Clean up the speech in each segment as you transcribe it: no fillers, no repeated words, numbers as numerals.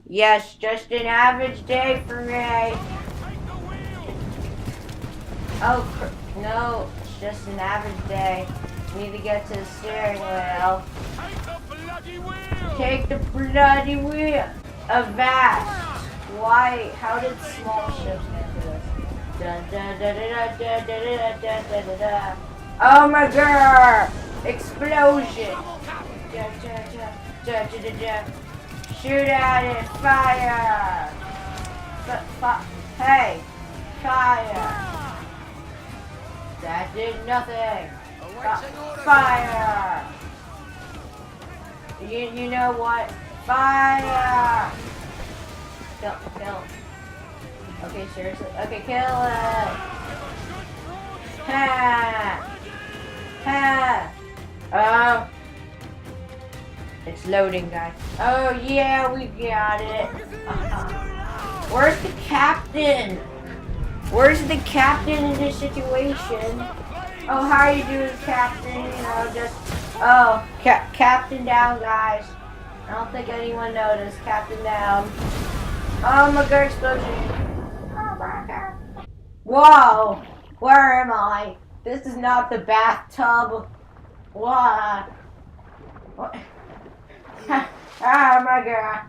Yes, just an average day for me. Oh, no, it's just an average day. Need to get to the steering wheel. Take the bloody wheel. Avast. Why? How did small ships get to this? Dun, dun, dun, dun, dun, dun, dun, dun, dun, dun. Oh my god! Explosion! Dun, dun, dun, dun, dun, dun, dun. Shoot at it! Fire! Hey! Fire! That did nothing! Fire! You know what? Fire! Kill. Okay, seriously. Okay, kill it! Ha! Ha! Oh. It's loading, guys. Oh, yeah, we got it. Where's the captain? Where's the captain in this situation? Oh, how you doing, captain? You know, just... Oh, captain down, guys. I don't think anyone noticed. Captain down. Oh my god, explosion. Oh my god. Whoa! Where am I? This is not the bathtub. What? What? Oh my god.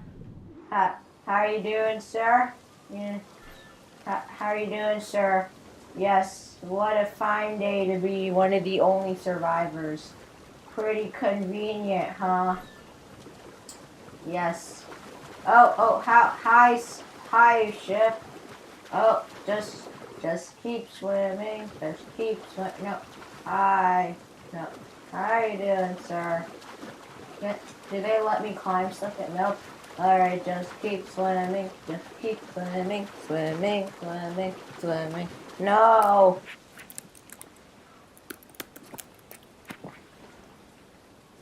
How are you doing, sir? Yeah. How are you doing, sir? Yes, what a fine day to be one of the only survivors. Pretty convenient, huh? Yes. Oh, hi, ship. Oh, just keep swimming. Just keep swimming. No, hi. No, how are you doing, sir? Do they let me climb stuff? Nope. Alright, just keep swimming. Just keep swimming. Swimming. No!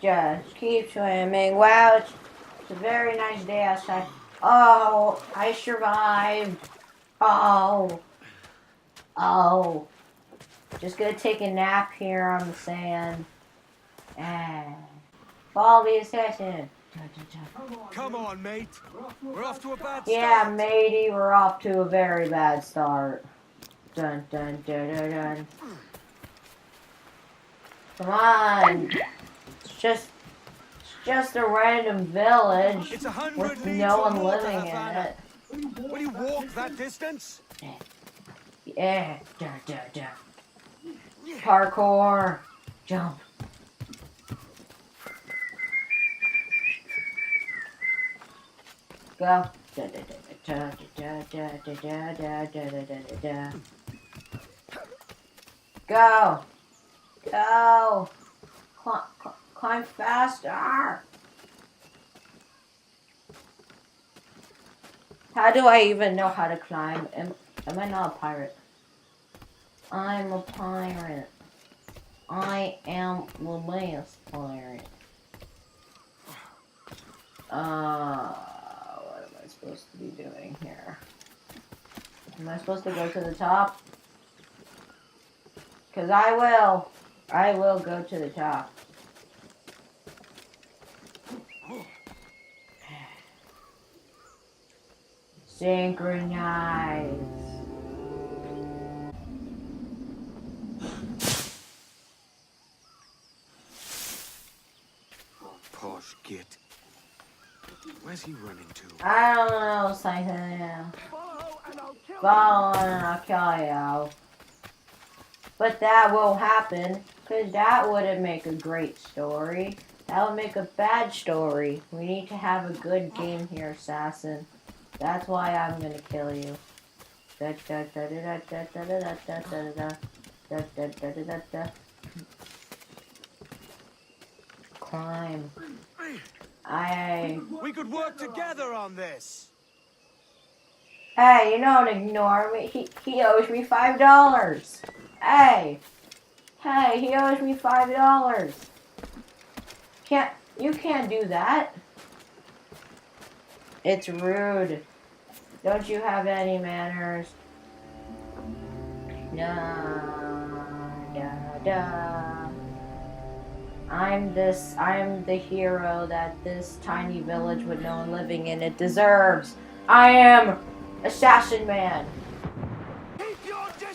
Just keep swimming. Wow, it's a very nice day outside. Oh, I survived. Oh. Just gonna take a nap here on the sand. And follow the assassin. Come on, mate. We're off to a bad start. Yeah, matey, we're off to a very bad start. Dun. Come on. It's just a random village with no one living in it. Will you walk that distance? Yeah. Dun. Parkour. Jump. Go. Go. Climb faster. How do I even know how to climb? Am I not a pirate? I'm a pirate. I am the last pirate. What am I supposed to be doing here? Am I supposed to go to the top? Because I will go to the top. Synchronize. Posh git. Where's he running to? I don't know, Satan. Follow and I'll kill you. But that will happen, because that wouldn't make a great story. That would make a bad story. We need to have a good game here, assassin. That's why I'm gonna kill you. Climb. We could work together on this. Hey, you don't ignore me. He owes me $5. Hey, he owes me $5. You can't do that. It's rude. Don't you have any manners? Da. I'm the hero that this tiny village with no one living in it deserves. I am Assassin Man.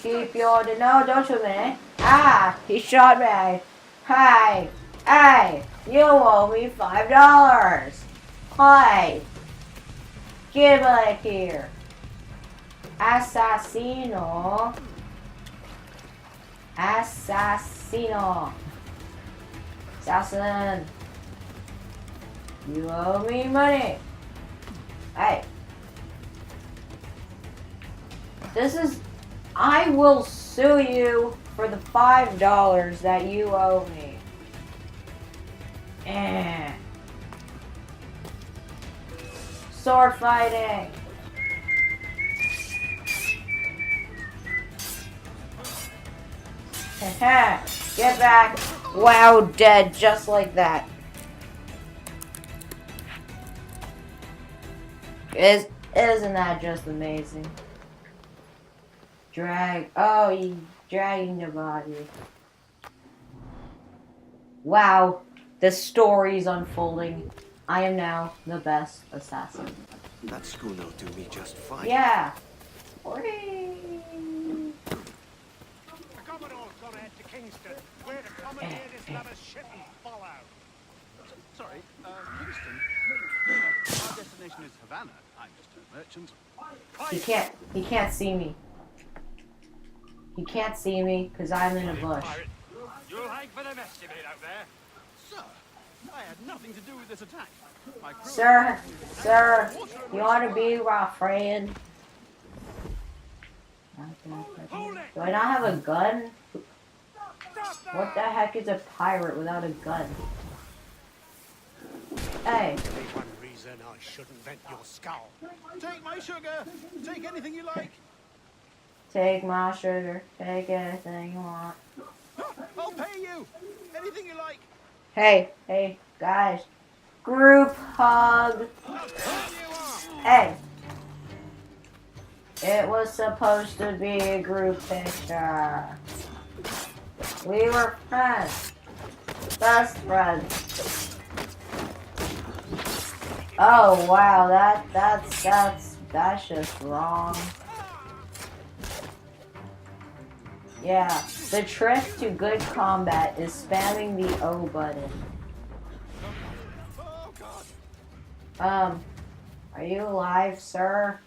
Keep your no, don't shoot me. Ah, he shot me. Hey, hey, you owe me $5. Hey, give it here. Assassino. Assassino. Assassin. You owe me money. Hey. I will sue you for the $5 that you owe me. Sword fighting. Get back. Wow, dead just like that. Isn't that just amazing? He's dragging the body. Wow, the story's unfolding. I am now the best assassin. That schooner'll do me just fine. Yeah. The Commodore's gonna head to Kingston, where to commandeer this lover's ship and fall out. Sorry, Kingston? Our destination is Havana. I'm just a merchant. He can't see me. He can't see me because I'm in a bush. You'll hang for the mess you made out there. Sir, I had nothing to do with this attack. My crew Sir, you want to be my friend? Do I not have a gun? What the heck is a pirate without a gun? Hey. Only one reason I shouldn't vent your skull. Take my sugar. Take anything you like. Take my sugar. Take anything you want. I'll pay you. Anything you like. Hey, guys. Group hug. Hey. It was supposed to be a group picture. We were friends. Best friends. Oh wow, that's just wrong. Yeah, the trick to good combat is spamming the O button. Are you alive, sir?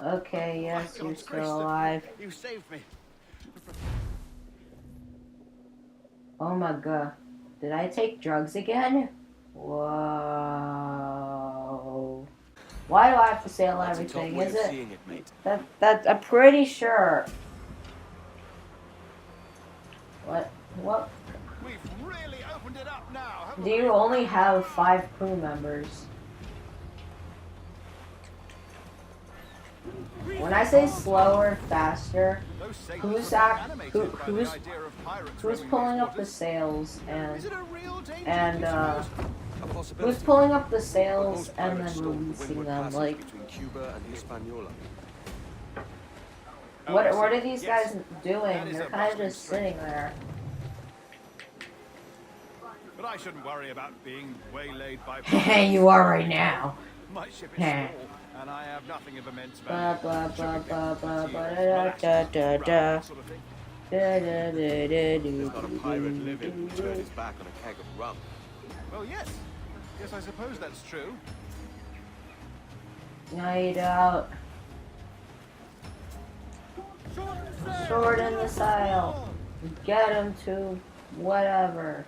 Okay, yes, you're still alive. You saved me. Oh my god. Did I take drugs again? Whoa. Why do I have to sell everything? Is it? That I'm pretty sure. What? We've really opened it up now. Do you only have 5 crew members? When I say slower, faster, who's pulling up the sails and who's pulling up the sails and then releasing them? Like, what are these guys doing? They're kind of just sitting there. But I shouldn't worry about being waylaid by. Hey, you are right now. My ship is small, and I have nothing of immense value. He's got a pirate living who turned his back on a keg of rum. Well, yes. Yes, I suppose that's true. No, you don't. Sword in the sail. Get him to whatever.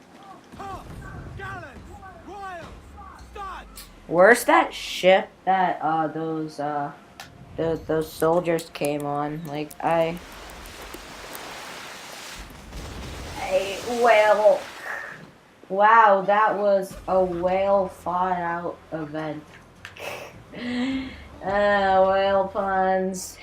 Where's that ship that those soldiers came on? Like whale. Wow, that was a well thought out event. Whale puns.